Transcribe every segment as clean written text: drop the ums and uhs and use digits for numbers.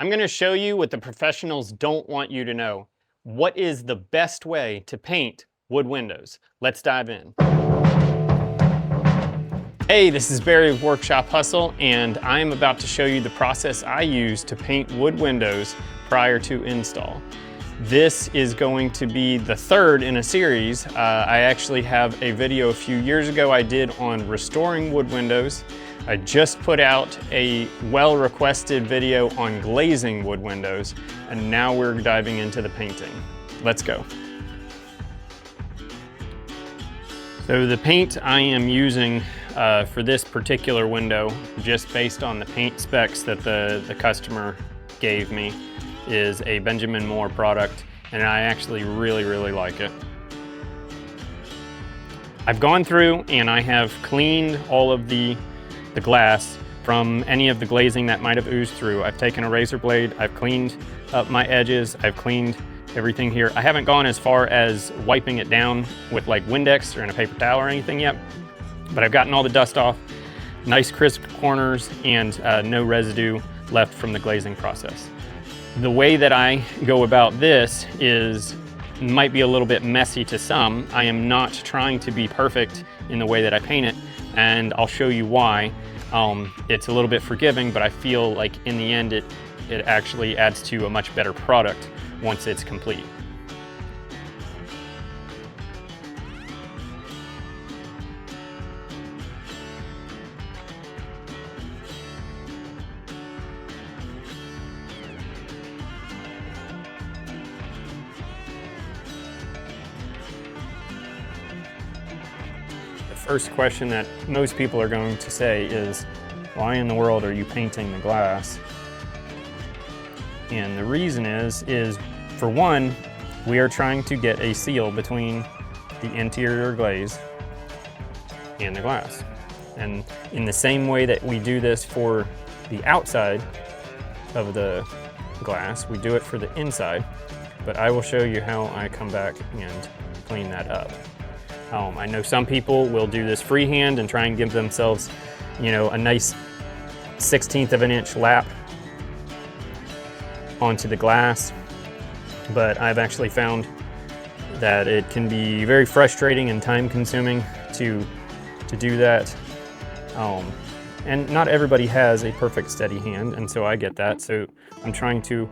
I'm going to show you what the professionals don't want you to know. What is the best way to paint wood windows? Let's dive in. Hey, this is Barry of Workshop Hustle, and I'm about to show you the process I use to paint wood windows prior to install. This is going to be the third in a series. I actually have a video a few years ago I did on restoring wood windows. I just put out a well-requested video on glazing wood windows, and now we're diving into the painting. Let's go. So the paint I am using for this particular window, just based on the paint specs that the customer gave me, is a Benjamin Moore product, and I actually really like it. I've gone through and I have cleaned all of the glass from any of the glazing that might have oozed through. I've taken a razor blade, I've cleaned up my edges, I've cleaned everything here. I haven't gone as far as wiping it down with like Windex or in a paper towel or anything yet, but I've gotten all the dust off, nice crisp corners, and no residue left from the glazing process. The way that I go about this might be a little bit messy to some. I am not trying to be perfect in the way that I paint it, and I'll show you why. It's a little bit forgiving, but I feel like in the end it actually adds to a much better product once it's complete. The first question that most people are going to say is, why in the world are you painting the glass? And the reason is for one, we are trying to get a seal between the interior glaze and the glass. And in the same way that we do this for the outside of the glass, we do it for the inside. But I will show you how I come back and clean that up. I know some people will do this freehand and try and give themselves, a nice 1/16 of an inch lap onto the glass, but I've actually found that it can be very frustrating and time consuming to do that. And not everybody has a perfect steady hand, and so I get that. So I'm trying to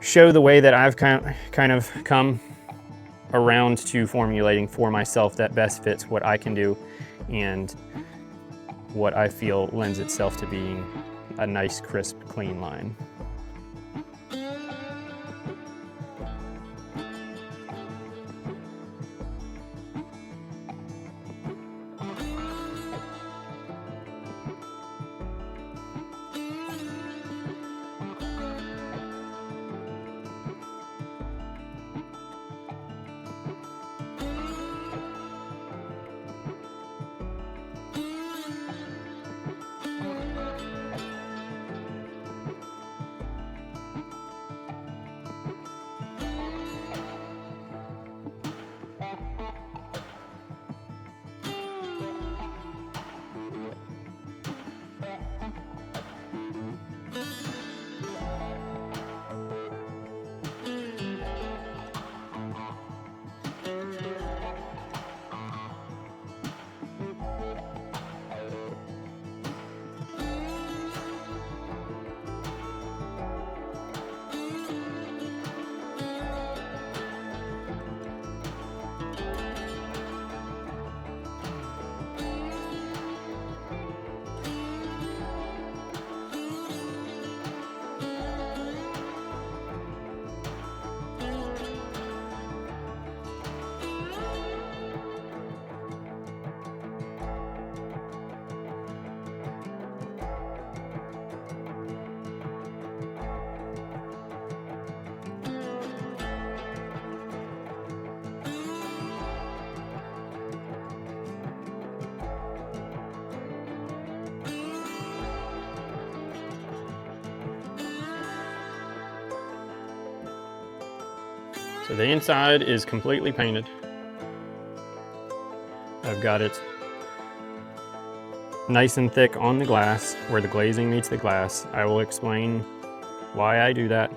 show the way that I've kind of come around to formulating for myself that best fits what I can do and what I feel lends itself to being a nice, crisp, clean line. So the inside is completely painted. I've got it nice and thick on the glass where the glazing meets the glass. I will explain why I do that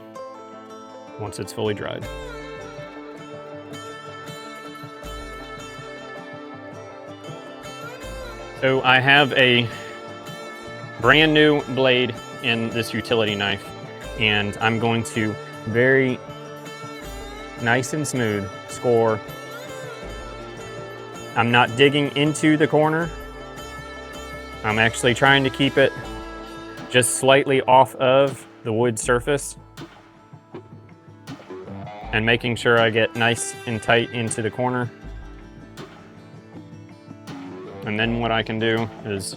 once it's fully dried. So I have a brand new blade in this utility knife, and I'm going to very nice and smooth score. I'm not digging into the corner. I'm actually trying to keep it just slightly off of the wood surface and making sure I get nice and tight into the corner. And then what I can do is,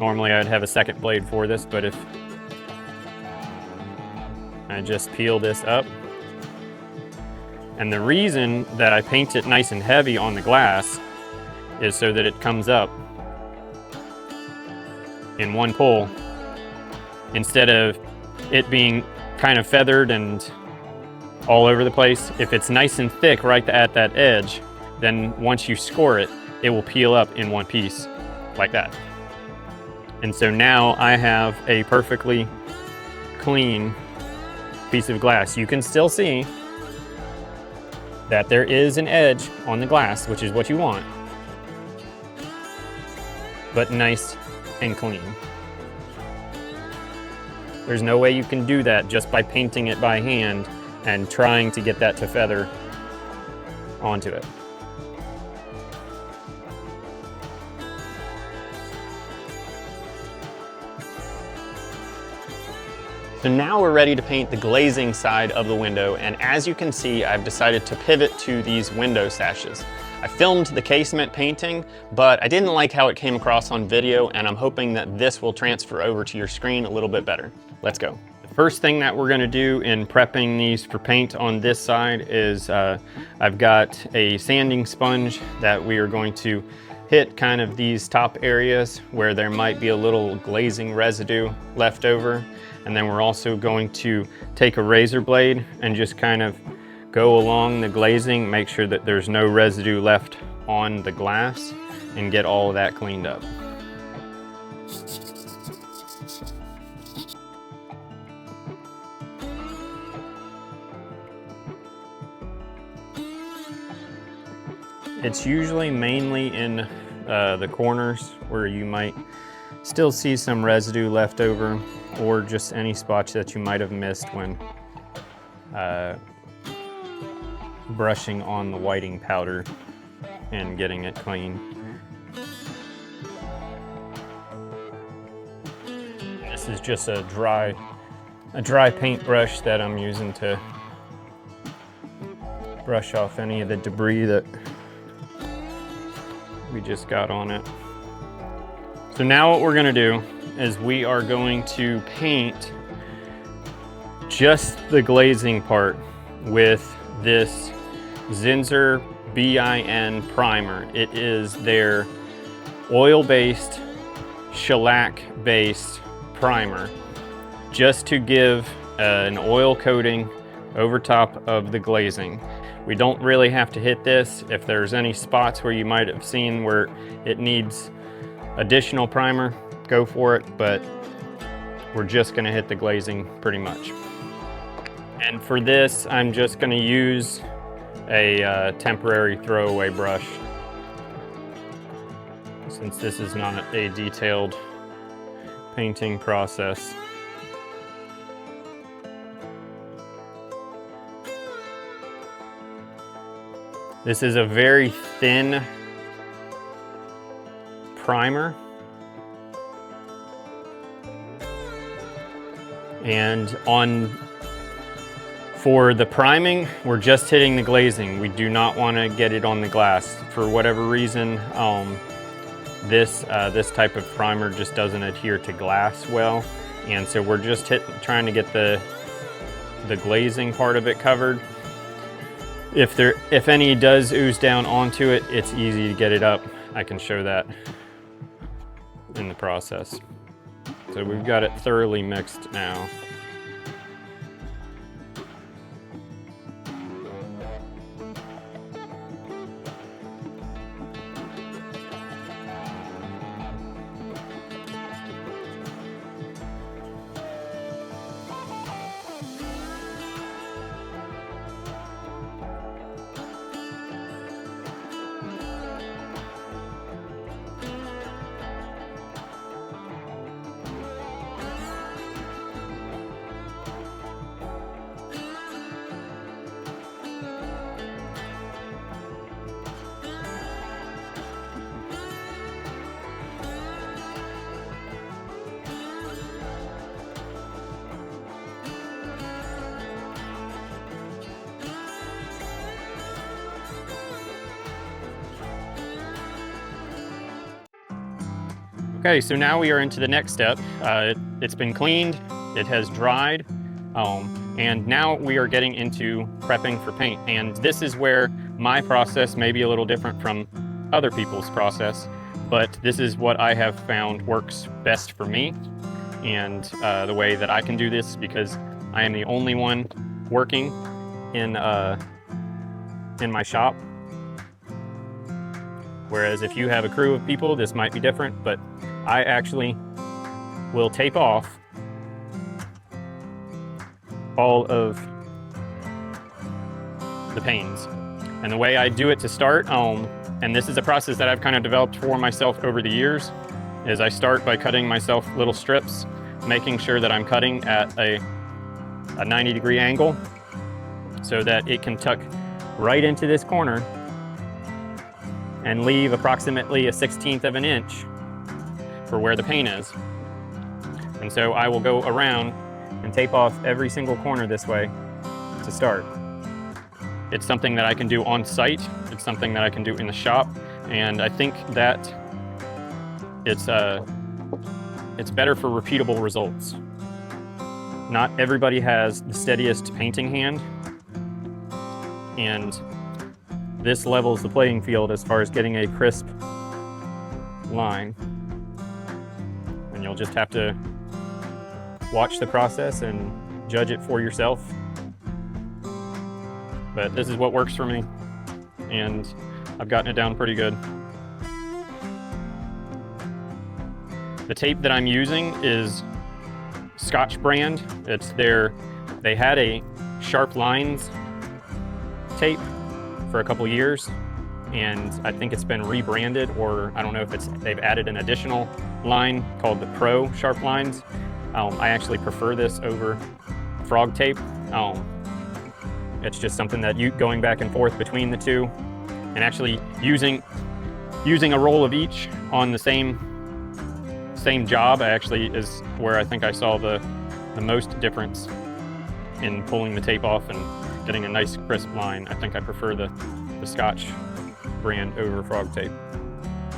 normally I'd have a second blade for this, but if I just peel this up, and the reason that I paint it nice and heavy on the glass is so that it comes up in one pull, instead of it being kind of feathered and all over the place. If it's nice and thick right at that edge, then once you score it, it will peel up in one piece like that. And so now I have a perfectly clean piece of glass. You can still see that there is an edge on the glass, which is what you want, but nice and clean. There's no way you can do that just by painting it by hand and trying to get that to feather onto it. So now we're ready to paint the glazing side of the window, and as you can see, I've decided to pivot to these window sashes. I filmed the casement painting, but I didn't like how it came across on video, and I'm hoping that this will transfer over to your screen a little bit better. Let's go. The first thing that we're gonna do in prepping these for paint on this side is I've got a sanding sponge that we are going to hit kind of these top areas where there might be a little glazing residue left over. And then we're also going to take a razor blade and just kind of go along the glazing, make sure that there's no residue left on the glass, and get all of that cleaned up. It's usually mainly in the corners where you might still see some residue left over, or just any spots that you might have missed when brushing on the whiting powder and getting it clean. This is just a dry paintbrush that I'm using to brush off any of the debris that we just got on it. So now what we're gonna do is we are going to paint just the glazing part with this Zinsser BIN primer. It is their oil-based, shellac-based primer, just to give an oil coating over top of the glazing. We don't really have to hit this. If there's any spots where you might have seen where it needs additional primer, go for it, but we're just gonna hit the glazing pretty much. And for this, I'm just gonna use a temporary throwaway brush, since this is not a detailed painting process. This is a very thin primer, and for the priming, we're just hitting the glazing. We do not want to get it on the glass. For whatever reason, this type of primer just doesn't adhere to glass well, and so we're just trying to get the glazing part of it covered. If any does ooze down onto it, it's easy to get it up. I can show that in the process. So we've got it thoroughly mixed now. Okay, so now we are into the next step. It's been cleaned, it has dried, and now we are getting into prepping for paint. And this is where my process may be a little different from other people's process, but this is what I have found works best for me and the way that I can do this, because I am the only one working in my shop. Whereas if you have a crew of people, this might be different, but I actually will tape off all of the panes. And the way I do it to start, and this is a process that I've kind of developed for myself over the years, is I start by cutting myself little strips, making sure that I'm cutting at a 90-degree angle so that it can tuck right into this corner and leave approximately a 1/16 of an inch for where the paint is. And so I will go around and tape off every single corner this way to start. It's something that I can do on site. It's something that I can do in the shop. And I think that it's better for repeatable results. Not everybody has the steadiest painting hand, and this levels the playing field as far as getting a crisp line. And you'll just have to watch the process and judge it for yourself. But this is what works for me, and I've gotten it down pretty good. The tape that I'm using is Scotch brand. It's they had a Sharp Lines tape for a couple years, and I think it's been rebranded, or I don't know if they've added an additional line called the Pro Sharp Lines. I actually prefer this over frog tape. It's just something that going back and forth between the two, and actually using a roll of each on the same job actually is where I think I saw the most difference in pulling the tape off and getting a nice crisp line. I think I prefer the Scotch brand over frog tape.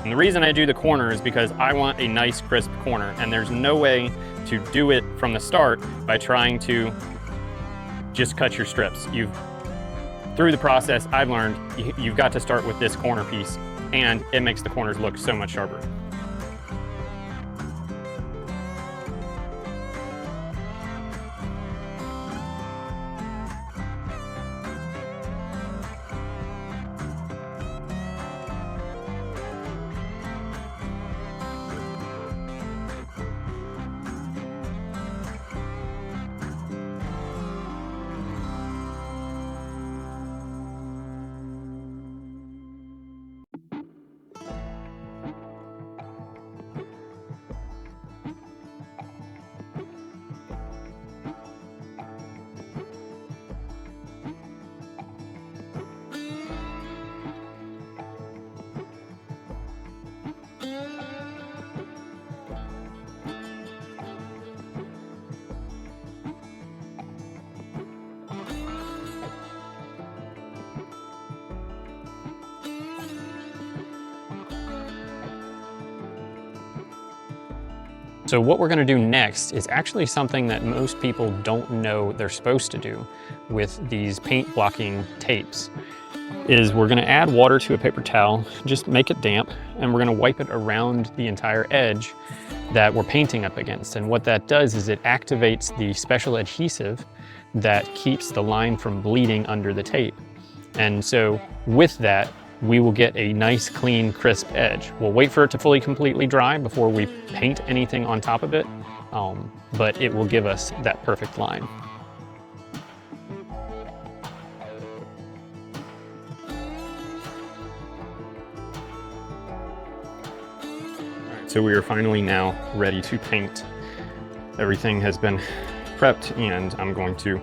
And the reason I do the corner is because I want a nice crisp corner, and there's no way to do it from the start by trying to just cut your strips. Through the process, I've learned you've got to start with this corner piece, and it makes the corners look so much sharper. So what we're gonna do next is actually something that most people don't know they're supposed to do with these paint blocking tapes, is we're gonna add water to a paper towel, just make it damp, and we're gonna wipe it around the entire edge that we're painting up against. And what that does is it activates the special adhesive that keeps the line from bleeding under the tape. And so with that, we will get a nice, clean, crisp edge. We'll wait for it to fully, completely dry before we paint anything on top of it, but it will give us that perfect line. Alright, so we are finally now ready to paint. Everything has been prepped, and I'm going to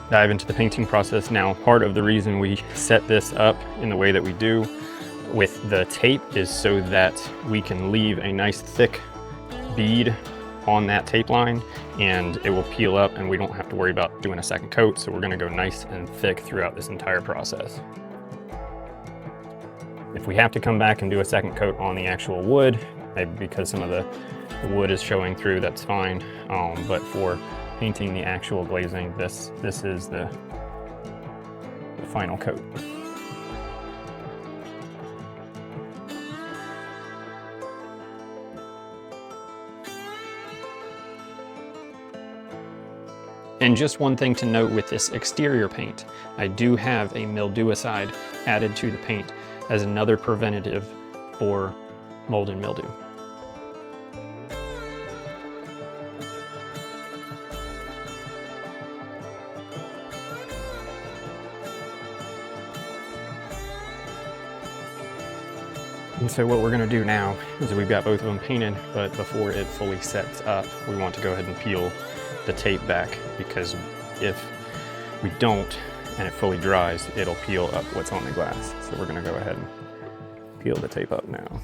dive into the painting process now. Part of the reason we set this up in the way that we do with the tape is so that we can leave a nice thick bead on that tape line, and it will peel up and we don't have to worry about doing a second coat. So we're gonna go nice and thick throughout this entire process. If we have to come back and do a second coat on the actual wood, maybe because some of the wood is showing through, that's fine. But for painting the actual glazing, this is the final coat. And just one thing to note with this exterior paint, I do have a mildewicide added to the paint as another preventative for mold and mildew. And so what we're going to do now is we've got both of them painted, but before it fully sets up, we want to go ahead and peel the tape back, because if we don't and it fully dries, it'll peel up what's on the glass. So we're going to go ahead and peel the tape up now.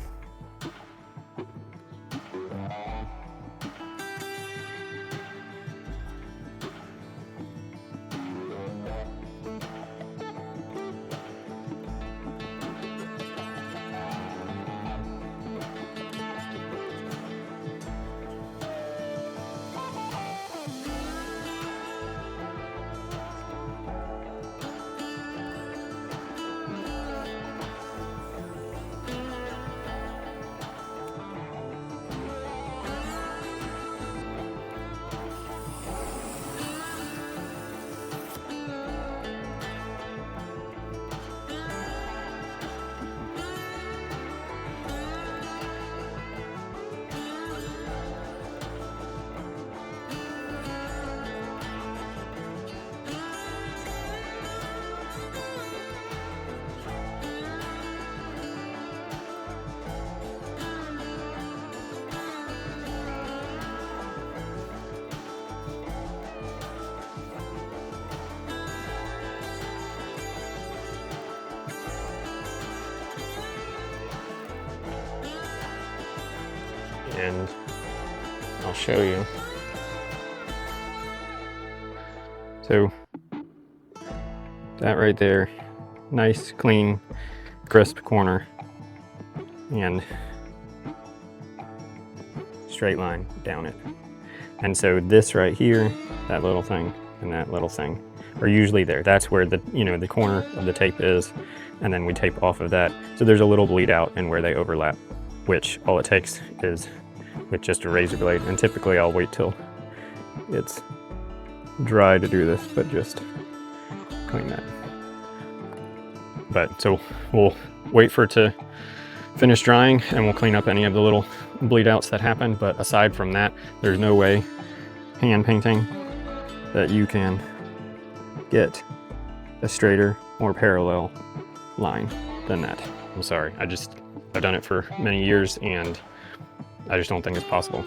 And I'll show you. So that right there, nice, clean, crisp corner, and straight line down it. And so this right here, that little thing and that little thing are usually there. That's where the, the corner of the tape is, and then we tape off of that. So there's a little bleed out and where they overlap, which all it takes is with just a razor blade. And typically I'll wait till it's dry to do this, but just clean that. But so we'll wait for it to finish drying and we'll clean up any of the little bleed outs that happen. But aside from that, there's no way hand painting that you can get a straighter, more parallel line than that. I'm sorry, I've done it for many years and I just don't think it's possible.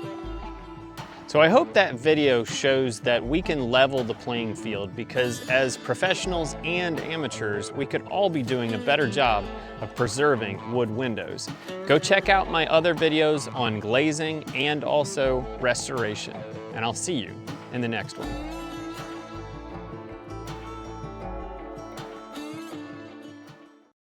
So I hope that video shows that we can level the playing field, because as professionals and amateurs, we could all be doing a better job of preserving wood windows. Go check out my other videos on glazing and also restoration, and I'll see you in the next one.